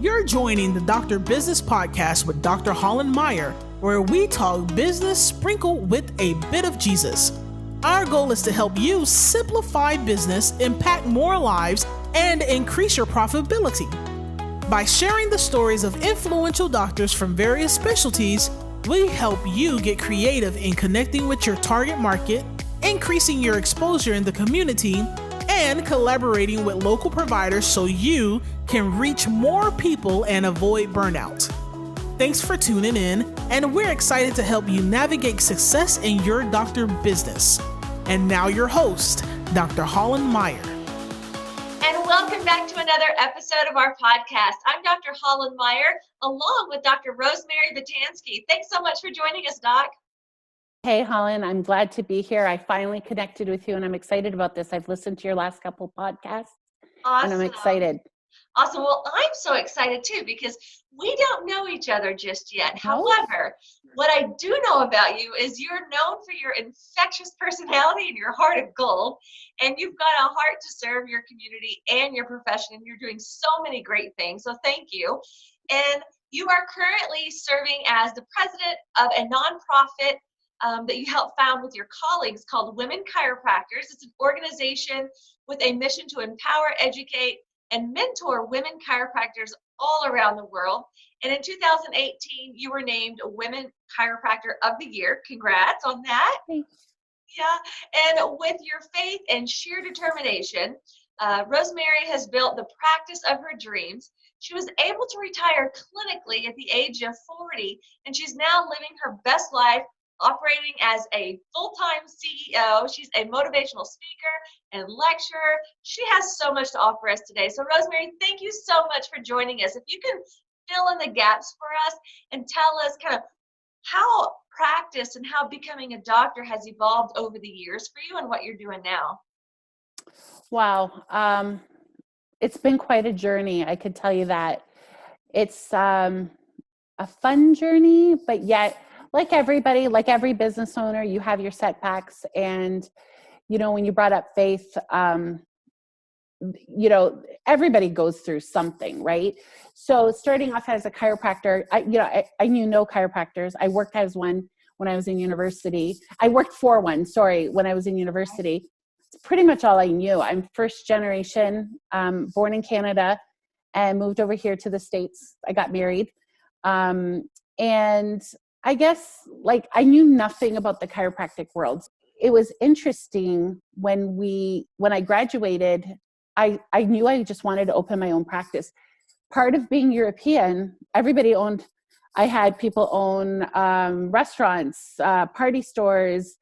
You're joining the Dr. Business Podcast with Dr. Holland Meyer, where we talk business sprinkled with a bit of Jesus. Our goal is to help you simplify business, impact more lives, and increase your profitability. By sharing the stories of influential doctors from various specialties, we help you get creative in connecting with your target market, increasing your exposure in the community, and collaborating with local providers so you can reach more people and avoid burnout. Thanks for tuning in, and we're excited to help you navigate success in your doctor business. And now your host, Dr. Holland Meyer. And welcome back to another episode of our podcast. I'm Dr. Holland Meyer, along with Dr. Rosemary Batanjski. Thanks so much for joining us, Doc. Hey, Holland, I'm glad to be here. I finally connected with you, and I'm excited about this. I've listened to your last couple podcasts, Awesome. And I'm excited. Awesome. Well, I'm so excited, too, because we don't know each other just yet. However, what I do know about you is you're known for your infectious personality and your heart of gold, and you've got a heart to serve your community and your profession, and you're doing so many great things. So thank you. And you are currently serving as the president of a nonprofit that you helped found with your colleagues called Women Chiropractors. It's an organization with a mission to empower, educate, and mentor women chiropractors all around the world. And in 2018, you were named Women Chiropractor of the Year. Congrats on that. Thanks. Yeah, and with your faith and sheer determination, Rosemary has built the practice of her dreams. She was able to retire clinically at the age of 40, and she's now living her best life, operating as a full-time CEO. She's a motivational speaker and lecturer. She has so much to offer us today. So Rosemary, thank you so much for joining us. If you can fill in the gaps for us and tell us kind of how practice and how becoming a doctor has evolved over the years for you and what you're doing now. Wow. It's been quite a journey. I could tell you that. It's a fun journey, but yet, like everybody, like every business owner, you have your setbacks. And, you know, when you brought up faith, you know, everybody goes through something, right? So starting off as a chiropractor, I knew no chiropractors. I worked as one when I was in university. I worked for one, when I was in university. It's pretty much all I knew. I'm first generation, born in Canada and moved over here to the States. I got married. And I guess, like, I knew nothing about the chiropractic world. It was interesting when I graduated, I knew I just wanted to open my own practice. Part of being European, I had people own restaurants, party stores,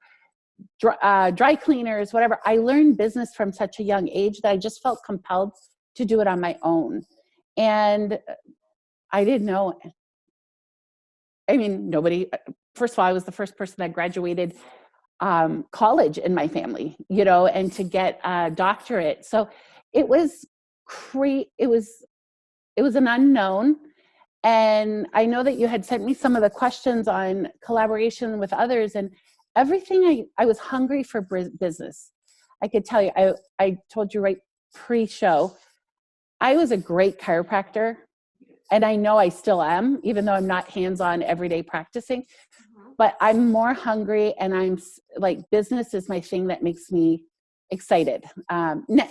dry cleaners, whatever. I learned business from such a young age that I just felt compelled to do it on my own. And I didn't know. I mean, first of all, I was the first person that graduated college in my family, you know, and to get a doctorate. So it was it was an unknown. And I know that you had sent me some of the questions on collaboration with others, and everything. I was hungry for business. I could tell you, I told you right pre-show, I was a great chiropractor. And I know I still am, even though I'm not hands-on everyday practicing, but I'm more hungry, and I'm like, business is my thing that makes me excited.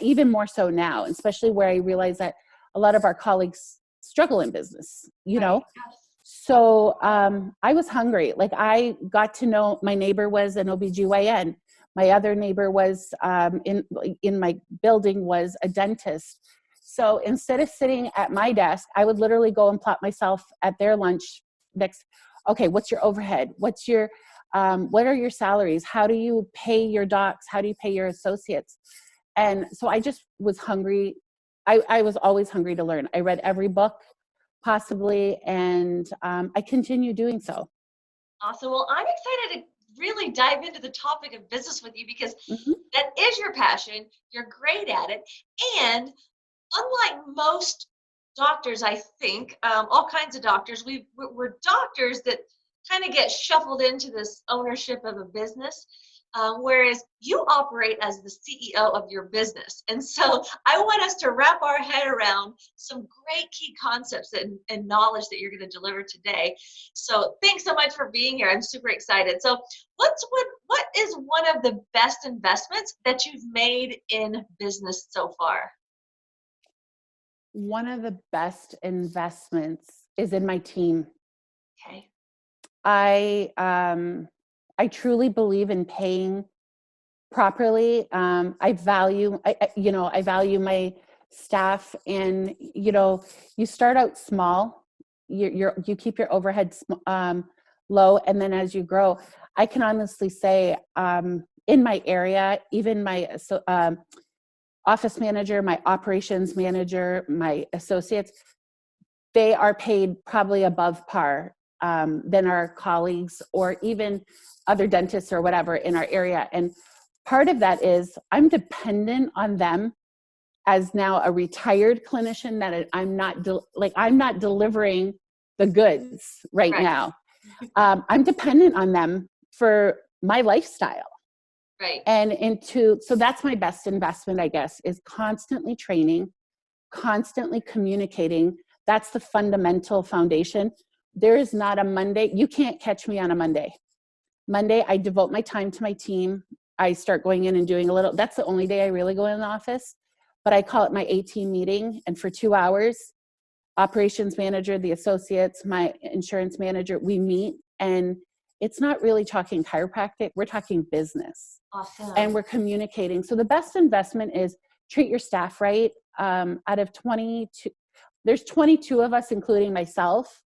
Even more so now, especially where I realize that a lot of our colleagues struggle in business, you know? So I was hungry. Like, I got to know, my neighbor was an OBGYN. My other neighbor was in my building was a dentist. So instead of sitting at my desk, I would literally go and plot myself at their lunch next. Okay, what's your overhead? What are your salaries? How do you pay your docs? How do you pay your associates? And so I just was hungry. I was always hungry to learn. I read every book possibly, and I continue doing so. Awesome. Well, I'm excited to really dive into the topic of business with you because that is your passion. You're great at it. And unlike most doctors, I think, all kinds of doctors, we're doctors that kind of get shuffled into this ownership of a business. whereas you operate as the CEO of your business. And so I want us to wrap our head around some great key concepts and knowledge that you're going to deliver today. So thanks so much for being here. I'm super excited. So what is one of the best investments that you've made in business so far? One of the best investments is in my team. Okay. I truly believe in paying properly. I value my staff, and you start out small. You keep your overhead low, and then as you grow, I can honestly say, in my area, even my office manager, my operations manager, my associates, they are paid probably above par than our colleagues or even other dentists or whatever in our area. And part of that is I'm dependent on them as now a retired clinician, that I'm not delivering the goods right now. I'm dependent on them for my lifestyle. Right. So that's my best investment, I guess, is constantly training, constantly communicating. That's the fundamental foundation. There is not a Monday. You can't catch me on a Monday. Monday, I devote my time to my team. I start going in and doing that's the only day I really go in the office, but I call it my A-team meeting. And for 2 hours, operations manager, the associates, my insurance manager, we meet, and it's not really talking chiropractic. We're talking business. Awesome. And we're communicating. So the best investment is treat your staff right. Out of 22, there's 22 of us, including myself.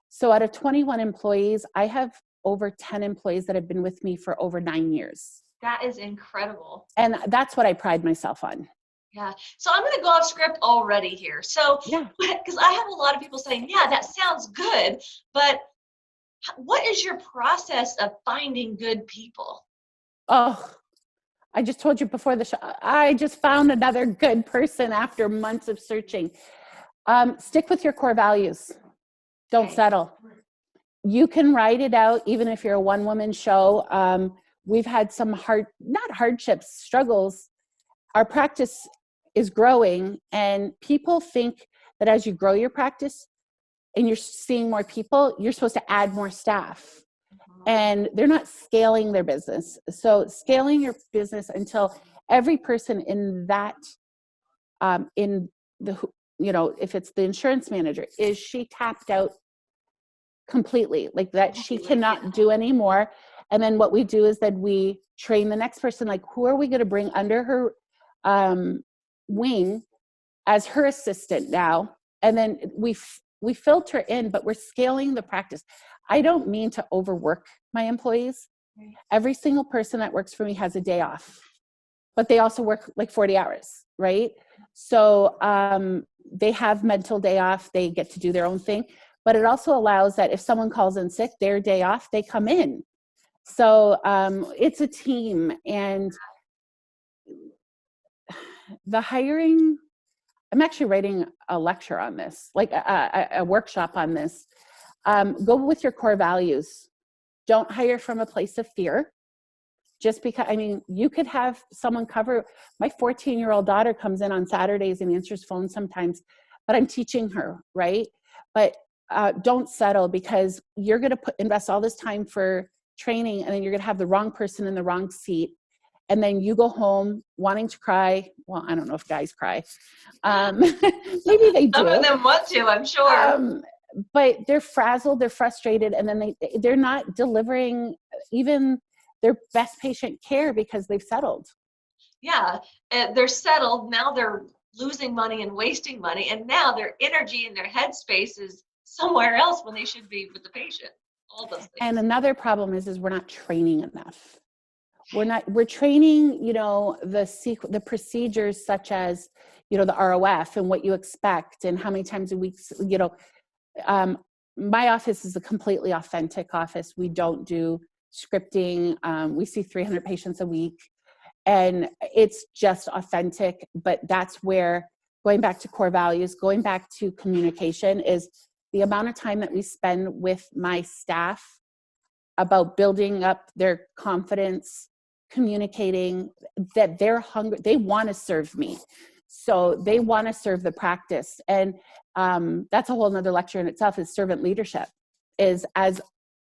So out of 21 employees, I have over 10 employees that have been with me for over 9 years. That is incredible. And that's what I pride myself on. Yeah. So I'm going to go off script already here. So, because I have a lot of people saying, yeah, that sounds good, but what is your process of finding good people? Oh, I just told you before the show, I just found another good person after months of searching. Stick with your core values. Don't settle. You can write it out, even if you're a one-woman show. We've had some not hardships, struggles. Our practice is growing, and people think that as you grow your practice and you're seeing more people, you're supposed to add more staff. And they're not scaling their business. So scaling your business until every person in that, if it's the insurance manager, is she tapped out completely, like that she cannot do anymore. And then what we do is that we train the next person, like who are we going to bring under her wing as her assistant now? And then we filter in, but we're scaling the practice. I don't mean to overwork my employees. Every single person that works for me has a day off, but they also work like 40 hours, right? So they have mental day off. They get to do their own thing, but it also allows that if someone calls in sick, their day off, they come in. So it's a team, and the hiring, I'm actually writing a lecture on this, like a workshop on this. Go with your core values. Don't hire from a place of fear. Just because, you could have someone cover. My 14-year-old daughter comes in on Saturdays and answers phones sometimes, but I'm teaching her, right? But don't settle, because you're going to invest all this time for training, and then you're going to have the wrong person in the wrong seat. And then you go home wanting to cry. Well, I don't know if guys cry. Maybe they do. Some of them want to, I'm sure. But they're frazzled, they're frustrated, and then they're not delivering even their best patient care because they've settled. Yeah, they're settled. Now they're losing money and wasting money, and now their energy and their headspace is somewhere else when they should be with the patient. All those things. And another problem is we're not training enough. We're training, the procedures such as, the ROF and what you expect and how many times a week, my office is a completely authentic office. We don't do scripting. We see 300 patients a week, and it's just authentic. But that's where, going back to core values, going back to communication, is the amount of time that we spend with my staff about building up their confidence, communicating that they're hungry, they want to serve me. So they want to serve the practice. And that's a whole nother lecture in itself, is servant leadership. Is as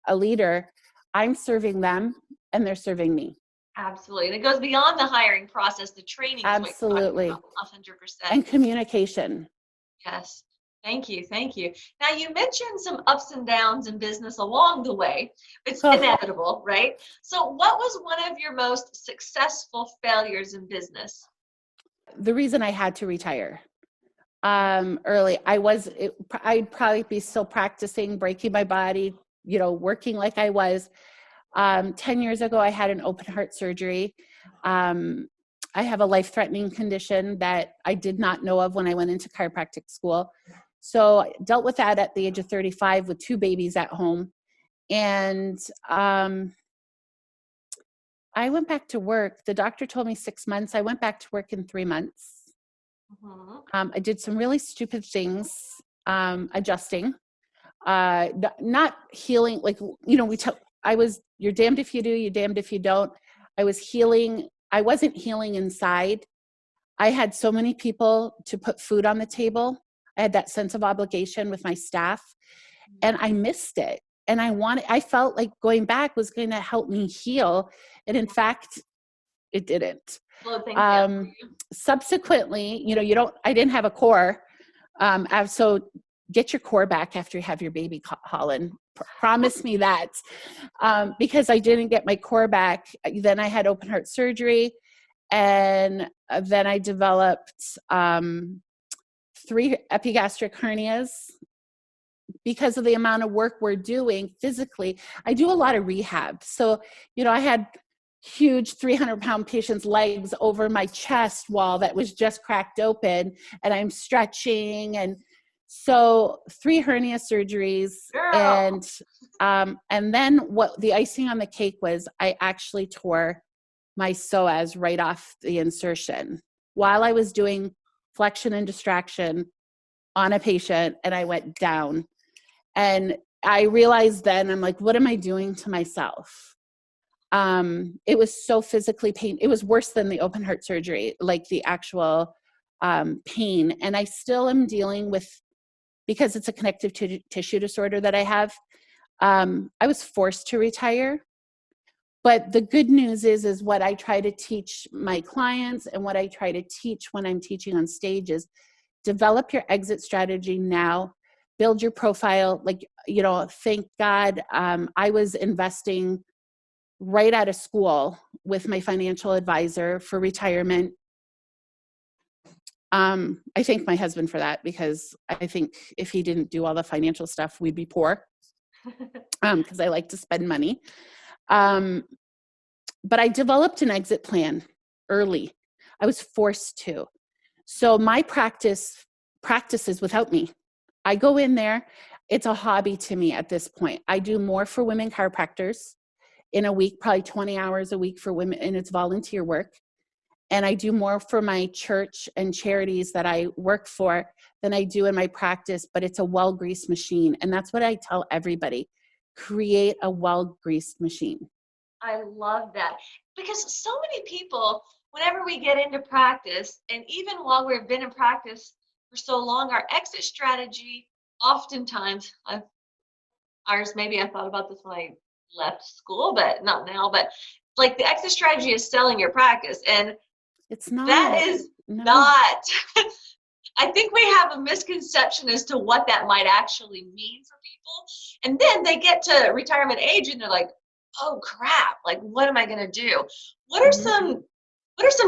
a leader, I'm serving them and they're serving me. Absolutely. And it goes beyond the hiring process. The training is Absolutely. what you're talking about, 100%. And communication. Yes. Thank you. Thank you. Now, you mentioned some ups and downs in business along the way. It's inevitable, right? So what was one of your most successful failures in business? The reason I had to retire early, I'd probably be still practicing, breaking my body, working like I was. 10 years ago, I had an open heart surgery. I have a life-threatening condition that I did not know of when I went into chiropractic school. So I dealt with that at the age of 35 with 2 babies at home. And I went back to work. The doctor told me 6 months. I went back to work in 3 months. I did some really stupid things, adjusting, not healing. Like, you're damned if you do, you're damned if you don't. I was healing. I wasn't healing inside. I had so many people to put food on the table. I had that sense of obligation with my staff, and I missed it. And I felt like going back was going to help me heal. And in fact, it didn't. Subsequently, I didn't have a core. So get your core back after you have your baby, Holland. Promise me that. Because I didn't get my core back. Then I had open heart surgery. And then I developed 3 epigastric hernias. Because of the amount of work we're doing physically, I do a lot of rehab. So, I had huge 300-pound patient's legs over my chest wall that was just cracked open, and I'm stretching. And so 3 hernia surgeries. And then what the icing on the cake was, I actually tore my psoas right off the insertion while I was doing flexion and distraction on a patient, and I went down. And I realized then, I'm like, what am I doing to myself? It was so physically pain. It was worse than the open heart surgery, like the actual pain. And I still am dealing with, because it's a connective tissue disorder that I have. I was forced to retire. But the good news is what I try to teach my clients and what I try to teach when I'm teaching on stage is develop your exit strategy now. Build your profile. Thank God I was investing right out of school with my financial advisor for retirement. I thank my husband for that, because I think if he didn't do all the financial stuff, we'd be poor, because I like to spend money. But I developed an exit plan early. I was forced to. So my practices without me. I go in there. It's a hobby to me at this point. I do more for women chiropractors in a week, probably 20 hours a week for women, and it's volunteer work. And I do more for my church and charities that I work for than I do in my practice, but it's a well-greased machine. And that's what I tell everybody. Create a well-greased machine. I love that, because so many people, whenever we get into practice, and even while we've been in practice for so long, our exit strategy, oftentimes, maybe I thought about this when I left school, but not now, but like the exit strategy is selling your practice, and it's not. That is not. I think we have a misconception as to what that might actually mean for people. And then they get to retirement age and they're like, oh crap, like what am I going to do? What are some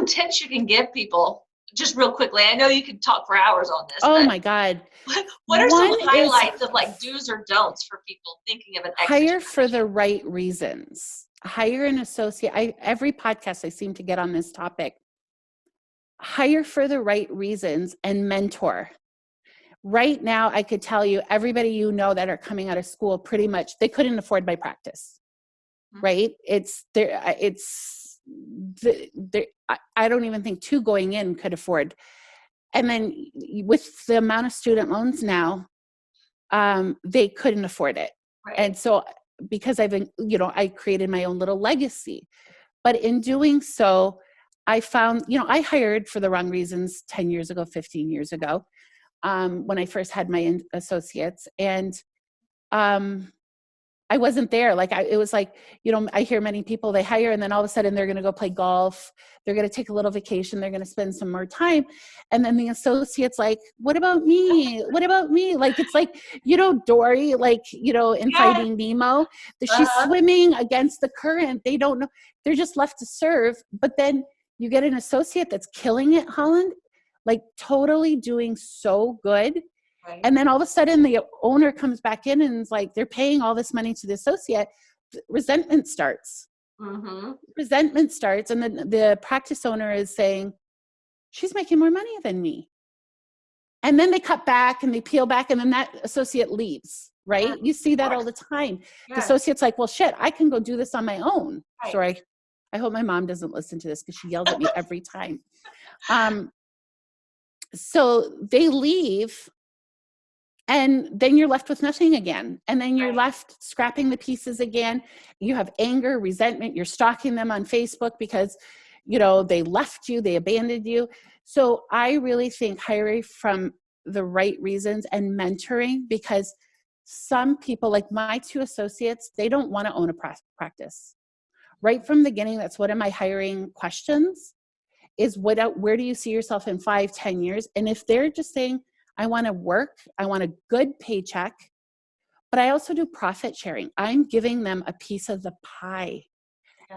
tips you can give people just real quickly? I know you could talk for hours on this. Oh my God. What are some highlights of like do's or don'ts for people thinking of an exit hire strategy? for the right reasons? Hire an associate. Every podcast I seem to get on this topic. Hire for the right reasons and mentor. Right now, I could tell you, everybody that are coming out of school, pretty much, they couldn't afford my practice, right? I don't even think 2 going in could afford. And then with the amount of student loans now, they couldn't afford it. Right. And so because I created my own little legacy. But in doing so, I found, I hired for the wrong reasons 10 years ago, 15 years ago, when I first had my associates. And I wasn't there. Like it was like, I hear many people they hire and then all of a sudden they're going to go play golf. They're going to take a little vacation. They're going to spend some more time. And then the associate's like, what about me? What about me? Like, it's like, Dory, like, in Yes. Finding Nemo, that she's swimming against the current. They don't know. They're just left to serve. But then you get an associate that's killing it, Holland, like totally doing so good. Right. And then all of a sudden the owner comes back in and is like, they're paying all this money to the associate. Resentment starts. Mm-hmm. Resentment starts. And then the practice owner is saying, she's making more money than me. And then they cut back and they peel back and then that associate leaves, right? Yeah. You see that all the time. Yeah. The associate's like, well, shit, I can go do this on my own. Right. Sorry. I hope my mom doesn't listen to this because she yells at me every time. So they leave. And then you're left with nothing again. And then you're left scrapping the pieces again. You have anger, resentment. You're stalking them on Facebook because, they left you, they abandoned you. So I really think hiring from the right reasons and mentoring, because some people, like my two associates, they don't want to own a practice. Right from the beginning, that's one of my hiring questions is where do you see yourself in 5-10 years? And if they're just saying, I want to work, I want a good paycheck, but I also do profit sharing. I'm giving them a piece of the pie,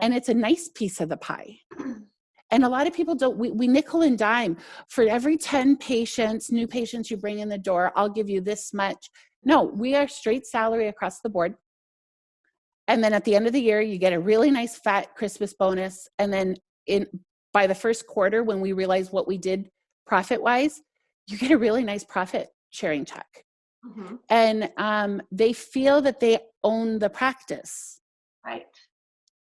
and it's a nice piece of the pie. And a lot of people don't, we nickel and dime. For every 10 patients, new patients you bring in the door, I'll give you this much. No, we are straight salary across the board. And then at the end of the year, you get a really nice fat Christmas bonus. And then by the first quarter, when we realize what we did profit-wise, you get a really nice profit sharing check. Mm-hmm. And they feel that they own the practice. Right.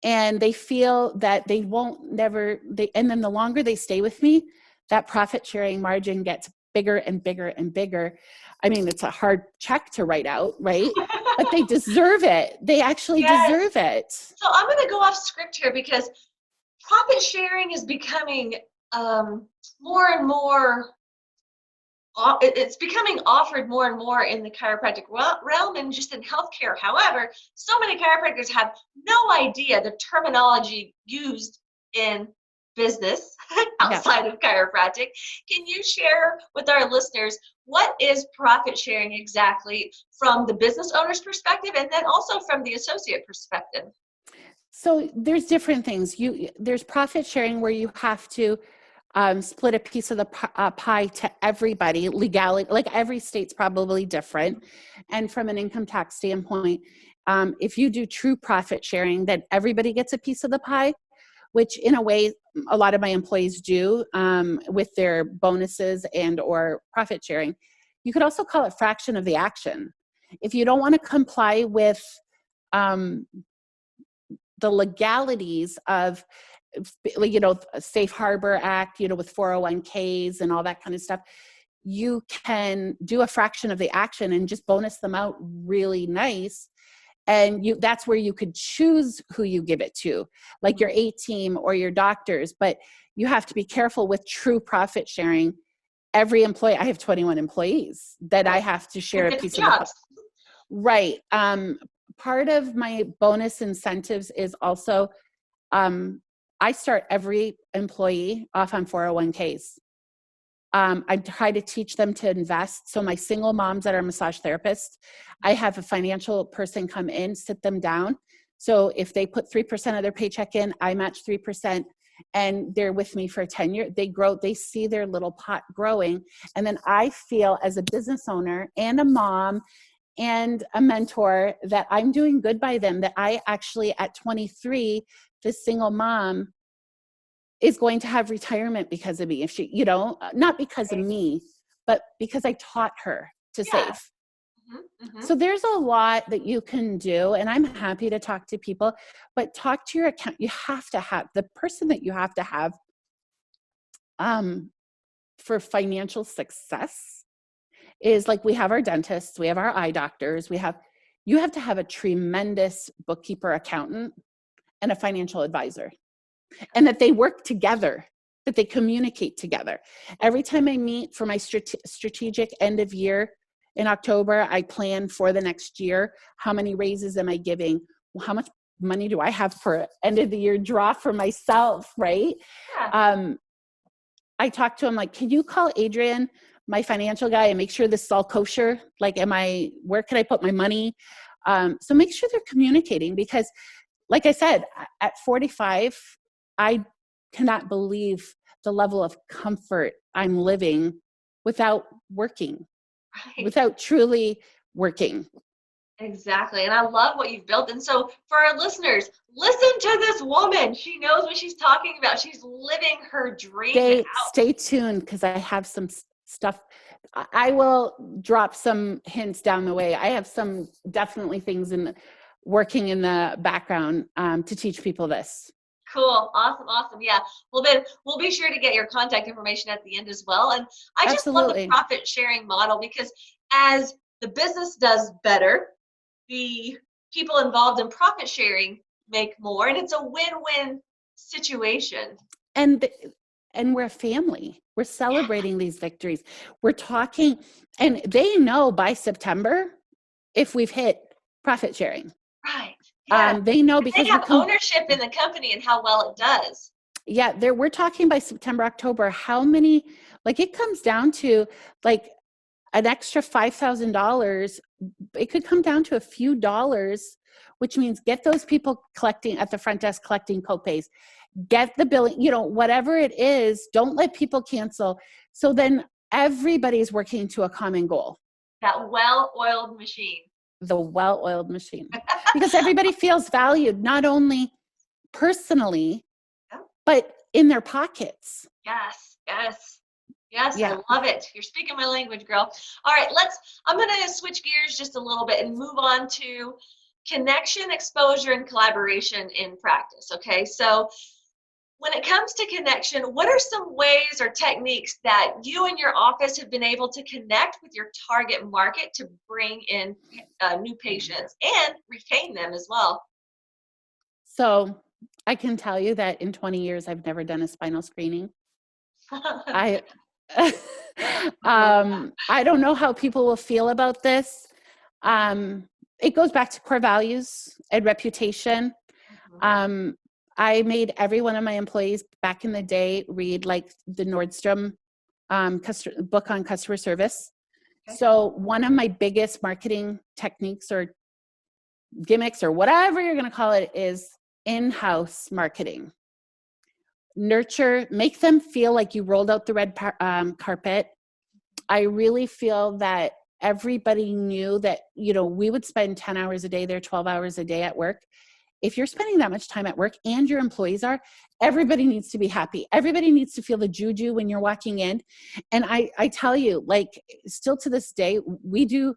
And they feel that they won't and then the longer they stay with me, that profit sharing margin gets bigger and bigger and bigger. I mean, it's a hard check to write out, right? But they deserve it. They actually deserve it. So I'm going to go off script here because profit sharing is becoming more and more, it's becoming offered more and more in the chiropractic realm and just in healthcare. However, so many chiropractors have no idea the terminology used in business outside of chiropractic. Can you share with our listeners what is profit sharing exactly from the business owner's perspective and then also from the associate perspective? So there's different things. There's profit sharing where you have to split a piece of the pie to everybody legally. Like every state's probably different. And from an income tax standpoint, if you do true profit sharing, then everybody gets a piece of the pie, which in a way, a lot of my employees do with their bonuses and or profit sharing. You could also call it fraction of the action. If you don't want to comply with the legalities of, Safe Harbor Act, with 401ks and all that kind of stuff, you can do a fraction of the action and just bonus them out really nice. And that's where you could choose who you give it to, like your A-team or your doctors. But you have to be careful with true profit sharing. Every employee, I have 21 employees that I have to share a piece of the. Right. Part of my bonus incentives is also, I start every employee off on 401ks. I try to teach them to invest. So my single moms that are massage therapists, I have a financial person come in, sit them down. So if they put 3% of their paycheck in, I match 3%, and they're with me for 10 years. They grow, they see their little pot growing. And then I feel as a business owner and a mom and a mentor that I'm doing good by them, that I actually at 23, this single mom is going to have retirement because of me. If she, not because of me, but because I taught her to save. Mm-hmm, mm-hmm. So there's a lot that you can do, and I'm happy to talk to people, but talk to your account. You have to have the person that you have to have for financial success is like, we have our dentists, we have our eye doctors, you have to have a tremendous bookkeeper, accountant, and a financial advisor. and that they work together, that they communicate together. Every time I meet for my strategic end of year in October, I plan for the next year. How many raises am I giving? How much money do I have for end of the year draw for myself, right? Yeah. I talk to him like, can you call Adrian, my financial guy, and make sure this is all kosher? Like, where can I put my money? So make sure they're communicating, because like I said, at 45, I cannot believe the level of comfort I'm living without working, Right. without truly working. Exactly. And I love what you've built. And so for our listeners, listen to this woman. She knows what she's talking about. She's living her dream out. Stay tuned, because I have some stuff. I will drop some hints down the way. I have some definitely things working in the background to teach people this. Cool. Awesome. Yeah. Well, then we'll be sure to get your contact information at the end as well. And I just love the profit sharing model, because as the business does better, the people involved in profit sharing make more, and it's a win-win situation. And we're a family. We're celebrating these victories. We're talking, and they know by September if we've hit profit sharing. Right. Yeah. They know, because they have ownership in the company and how well it does. Yeah, we're talking by September, October, how many, like it comes down to like an extra $5,000. It could come down to a few dollars, which means get those people collecting at the front desk, collecting copays, get the billing, whatever it is, don't let people cancel. So then everybody's working to a common goal. That well-oiled machine. The well-oiled machine. Because everybody feels valued, not only personally, but in their pockets. Yes. Yeah. I love it. You're speaking my language, girl. All right, I'm going to switch gears just a little bit and move on to connection, exposure, and collaboration in practice. Okay, so when it comes to connection, what are some ways or techniques that you and your office have been able to connect with your target market to bring in new patients and retain them as well? So I can tell you that in 20 years, I've never done a spinal screening. I don't know how people will feel about this. It goes back to core values and reputation. I made every one of my employees back in the day read like the Nordstrom book on customer service. Okay. So one of my biggest marketing techniques or gimmicks or whatever you're going to call it is in-house marketing. Nurture, make them feel like you rolled out the red carpet. I really feel that everybody knew that, we would spend 10 hours a day there, 12 hours a day at work. If you're spending that much time at work and your employees are, everybody needs to be happy. Everybody needs to feel the juju when you're walking in. And I tell you, like, still to this day, we do,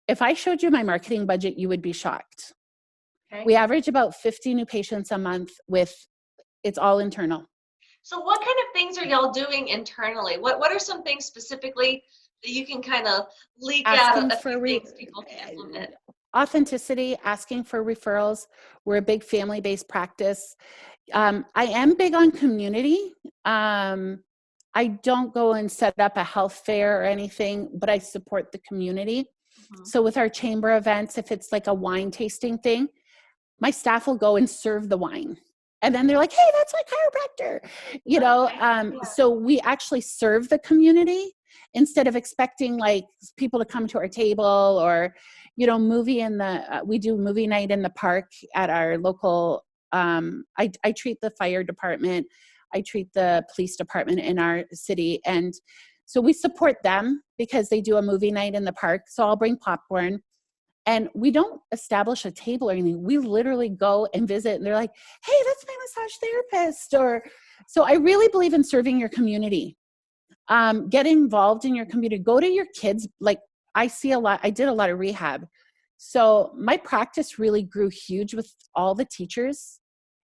if I showed you my marketing budget, you would be shocked. Okay. We average about 50 new patients a month it's all internal. So what kind of things are y'all doing internally? What are some things specifically that you can kind of leak out of things people can implement? Authenticity, asking for referrals. We're a big family-based practice. I am big on community. I don't go and set up a health fair or anything, but I support the community. So with our chamber events, if it's like a wine tasting thing, my staff will go and serve the wine. And then they're like, hey, that's my chiropractor, So we actually serve the community instead of expecting like people to come to our table or, we do movie night in the park at our local, I treat the fire department. I treat the police department in our city. And so we support them because they do a movie night in the park. So I'll bring popcorn. And we don't establish a table or anything. We literally go and visit and they're like, hey, that's my massage therapist. So I really believe in serving your community. Get involved in your community. Go to your kids. Like I did a lot of rehab. So my practice really grew huge with all the teachers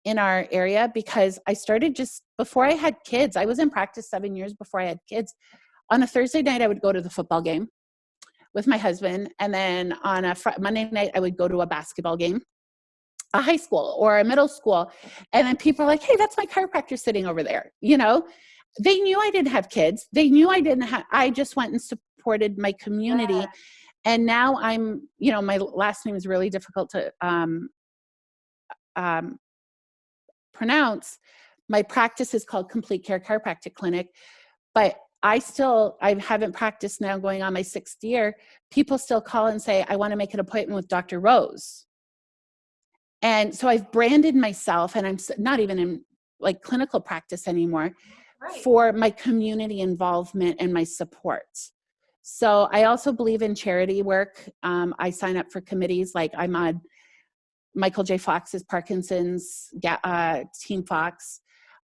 in our area because I started just before I had kids. I was in practice 7 years before I had kids. On a Thursday night, I would go to the football game with my husband. And then on a Monday night, I would go to a basketball game. a high school or a middle school. And then people are like, hey, that's my chiropractor sitting over there. You know, they knew I didn't have kids. They knew I just went and supported my community. Yeah. And now I'm, you know, my last name is really difficult to pronounce. My practice is called Complete Care Chiropractic Clinic, but I haven't practiced now going on my 6th year. People still call and say, I want to make an appointment with Dr. Rose. And so I've branded myself, and I'm not even in like clinical practice anymore, Right. for my community involvement and my support. So I also believe in charity work. I sign up for committees, like I'm on Michael J. Fox's Parkinson's, Team Fox,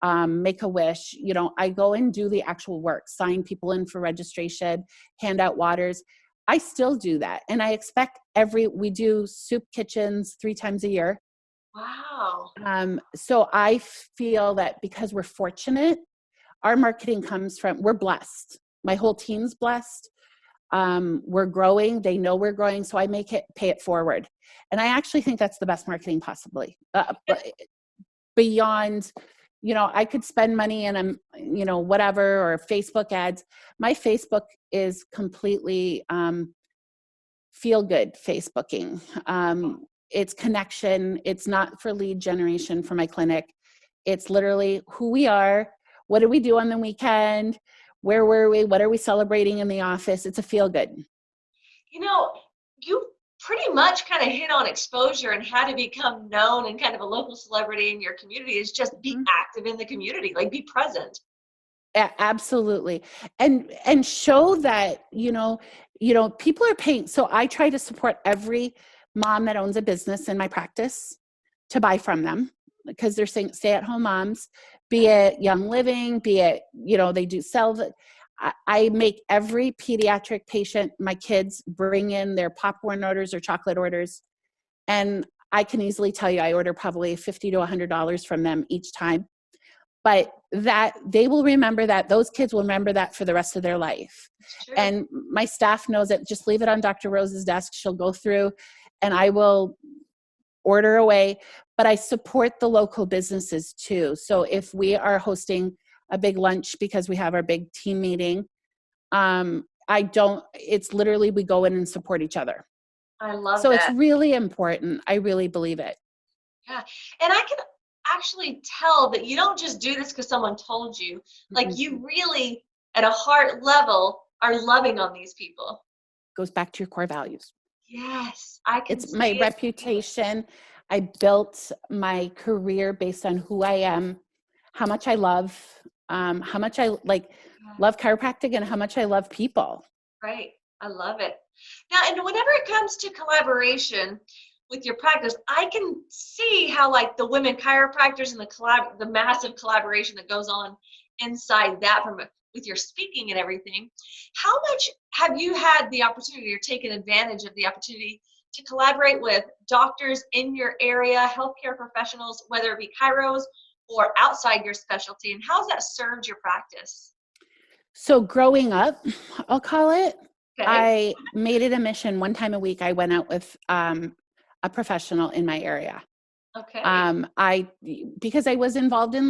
Make-A-Wish. You know, I go and do the actual work, sign people in for registration, hand out waters. I still do that. And I expect we do soup kitchens 3 times a year. Wow. So I feel that because we're fortunate, our marketing comes from, we're blessed. My whole team's blessed. We're growing. They know we're growing. So I pay it forward. And I actually think that's the best marketing possibly. Beyond, you know, I could spend money and you know, whatever, or Facebook ads. My Facebook is completely feel good Facebooking. It's connection. It's not for lead generation for my clinic. It's literally who we are. What did we do on the weekend? Where were we? What are we celebrating in the office? It's a feel good. You know, you pretty much kind of hit on exposure and how to become known and kind of a local celebrity in your community is just be active in the community, like be present. Absolutely. And show that, you know, people are paying. So I try to support every mom that owns a business in my practice to buy from them, because they're saying stay-at-home moms, be it Young Living, be it, you know, they do sell. I make every pediatric patient, my kids, bring in their popcorn orders or chocolate orders. And I can easily tell you, I order probably $50 to $100 from them each time. But that they will remember that, those kids will remember that for the rest of their life. And my staff knows that, just leave it on Dr. Rose's desk. She'll go through and I will order away. But I support the local businesses too. So if we are hosting a big lunch because we have our big team meeting, it's literally, we go in and support each other. I love so that. It's really important. I really believe it. Yeah. And I can actually tell that you don't just do this because someone told you. Like you really, at a heart level, are loving on these people. Goes back to your core values. Yes, I can. It's my reputation. I built my career based on who I am, how much I love, how much I love chiropractic, and how much I love people. Right. I love it. Now, and whenever it comes to collaboration with your practice, I can see how like the Women Chiropractors and the massive collaboration that goes on inside that with your speaking and everything. How much have you had the opportunity or taken advantage of the opportunity to collaborate with doctors in your area, healthcare professionals, whether it be chiros or outside your specialty, and how's that served your practice? So growing up, I'll call it, Okay. I made it a mission. One time a week, I went out with a professional in my area. Okay. Because I was involved in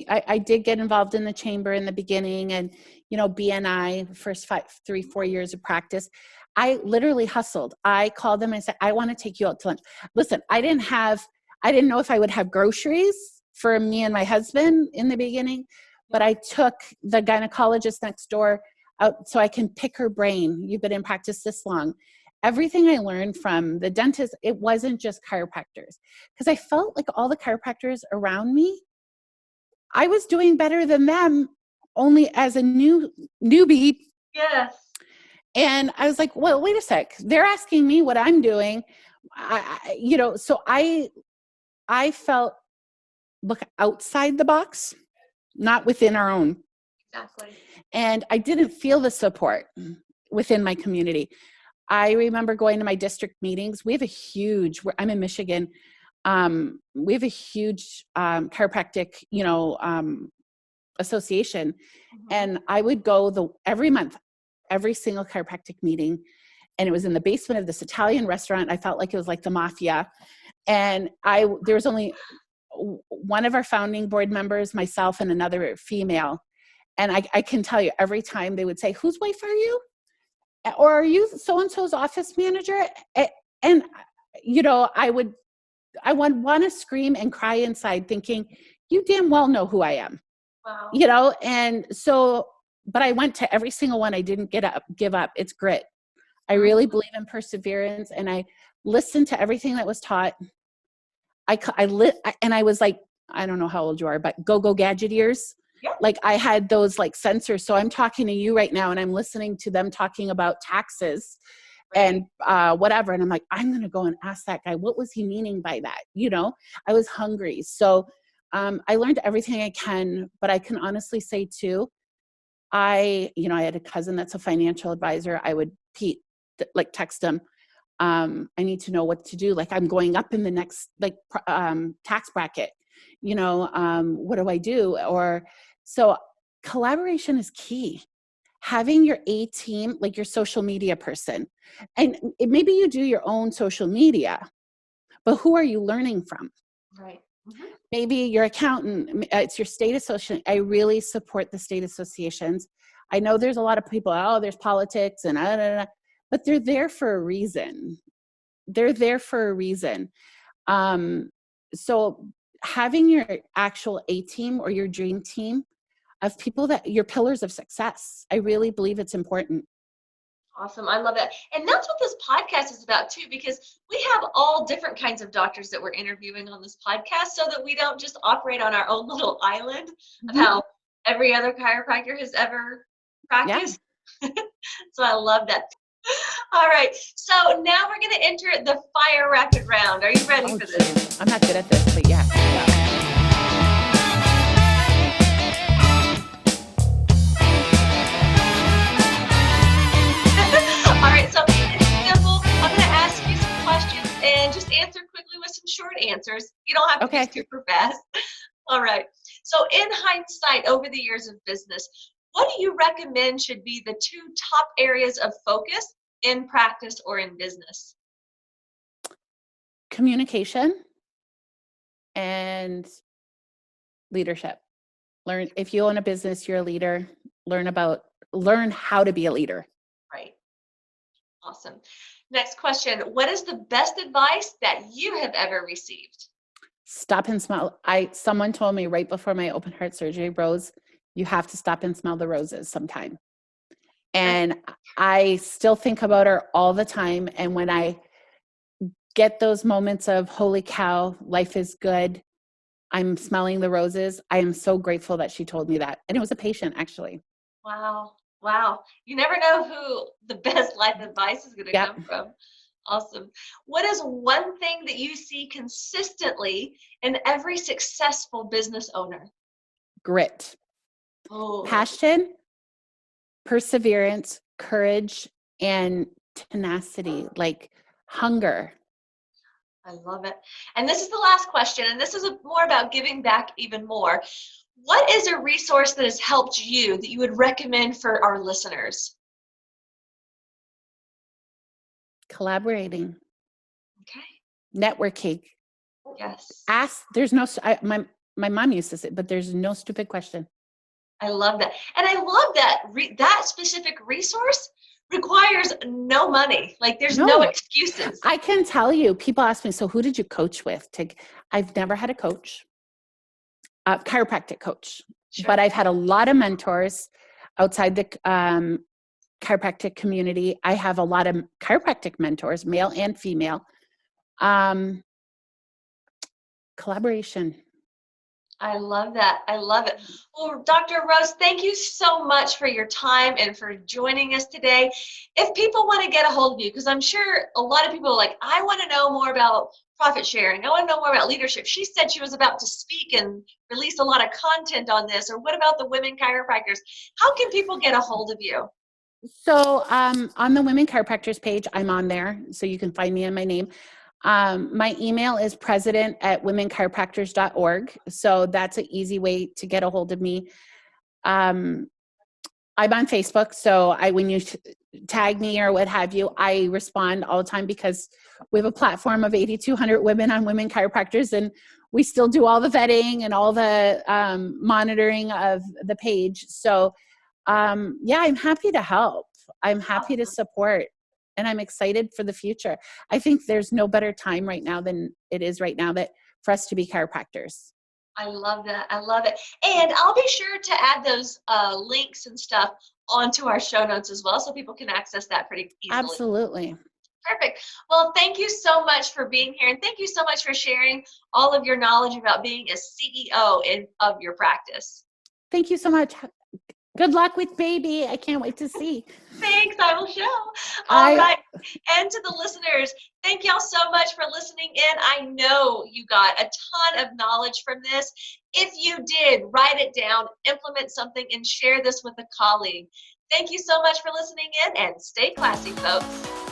I did get involved in the chamber in the beginning, and, you know, BNI, first 3-4 years of practice, I literally hustled. I called them and I said, I want to take you out to lunch. Listen, I didn't know if I would have groceries for me and my husband in the beginning, but I took the gynecologist next door out so I can pick her brain. You've been in practice this long. Everything I learned from the dentist, it wasn't just chiropractors, because I felt like all the chiropractors around me, I was doing better than them, only as a newbie. Yes. And I was like, well, wait a sec. They're asking me what I'm doing. So I felt, look outside the box, not within our own. Exactly. And I didn't feel the support within my community. I remember going to my district meetings. We have I'm in Michigan. We have a huge chiropractic, association. And I would go every month, every single chiropractic meeting. And it was in the basement of this Italian restaurant. I felt like it was like the mafia. And there was only one of our founding board members, myself, and another female. And I can tell you, every time they would say, whose wife are you? Or are you so-and-so's office manager? And, I would want to scream and cry inside thinking, you damn well know who I am. Wow. And so, but I went to every single one. I didn't give up. It's grit. I really believe in perseverance, and I listened to everything that was taught. And I was like, I don't know how old you are, but go gadget ears. Yeah. Like I had those like sensors. So I'm talking to you right now and I'm listening to them talking about taxes and whatever. And I'm like, I'm going to go and ask that guy, what was he meaning by that? I was hungry. So I learned everything I can, but I can honestly say too, I had a cousin that's a financial advisor. I would text him. I need to know what to do. Like I'm going up in the next tax bracket, what do I do? So collaboration is key. Having your A team, like your social media person, and maybe you do your own social media, but who are you learning from? Right. Mm-hmm. Maybe your accountant, it's your state association. I really support the state associations. I know there's a lot of people, there's politics and but they're there for a reason. So having your actual A team or your dream team of people that your pillars of success, I really believe it's important. Awesome. I love that. And that's what this podcast is about too, because we have all different kinds of doctors that we're interviewing on this podcast so that we don't just operate on our own little island of how every other chiropractor has ever practiced. Yeah. So I love that. All right. So now we're going to enter the fire rapid round. Are you ready for this? I'm not good at this, but yeah. All right. So it's simple. I'm going to ask you some questions and just answer quickly with some short answers. You don't have to be super fast. All right. So in hindsight, over the years of business, what do you recommend should be the 2 top areas of focus in practice or in business? Communication and leadership. If you own a business, you're a leader. Learn how to be a leader. Right. Awesome. Next question. What is the best advice that you have ever received? Stop and smell. Someone told me right before my open heart surgery, Rose, you have to stop and smell the roses sometime. And I still think about her all the time. And when I get those moments of, holy cow, life is good, I'm smelling the roses, I am so grateful that she told me that. And it was a patient, actually. Wow. You never know who the best life advice is going to come from. Awesome. What is one thing that you see consistently in every successful business owner? Grit. Passion, perseverance, courage, and tenacity, like hunger. I love it. And this is the last question, and this is more about giving back even more. What is a resource that has helped you that you would recommend for our listeners? Collaborating. Okay. Networking. Yes. My mom used to say, but there's no stupid question. I love that. And I love that that specific resource requires no money. Like there's no excuses. I can tell you, people ask me, so who did you coach with? I've never had a coach, a chiropractic coach, but I've had a lot of mentors outside the chiropractic community. I have a lot of chiropractic mentors, male and female. Collaboration. I love that. I love it. Well, Dr. Rose, thank you so much for your time and for joining us today. If people want to get a hold of you, because I'm sure a lot of people are like, I want to know more about profit sharing. I want to know more about leadership. She said she was about to speak and release a lot of content on this. Or what about the Women Chiropractors? How can people get a hold of you? So on the Women Chiropractors page, I'm on there. So you can find me in my name. My email is president@womenchiropractors.org. So that's an easy way to get a hold of me. I'm on Facebook. So when you tag me or what have you. I respond all the time because we have a platform of 8,200 women on Women Chiropractors, and we still do all the vetting and all the monitoring of the page. So yeah, I'm happy to help. I'm happy to support, and I'm excited for the future. I think there's no better time right now than it is right now for us to be chiropractors. I love that. I love it. And I'll be sure to add those links and stuff onto our show notes as well, so people can access that pretty easily. Absolutely. Perfect. Well, thank you so much for being here. And thank you so much for sharing all of your knowledge about being a CEO of your practice. Thank you so much. Good luck with baby. I can't wait to see. Thanks. I will show. All right. And to the listeners, thank y'all so much for listening in. I know you got a ton of knowledge from this. If you did, write it down, implement something, and share this with a colleague. Thank you so much for listening in, and stay classy, folks.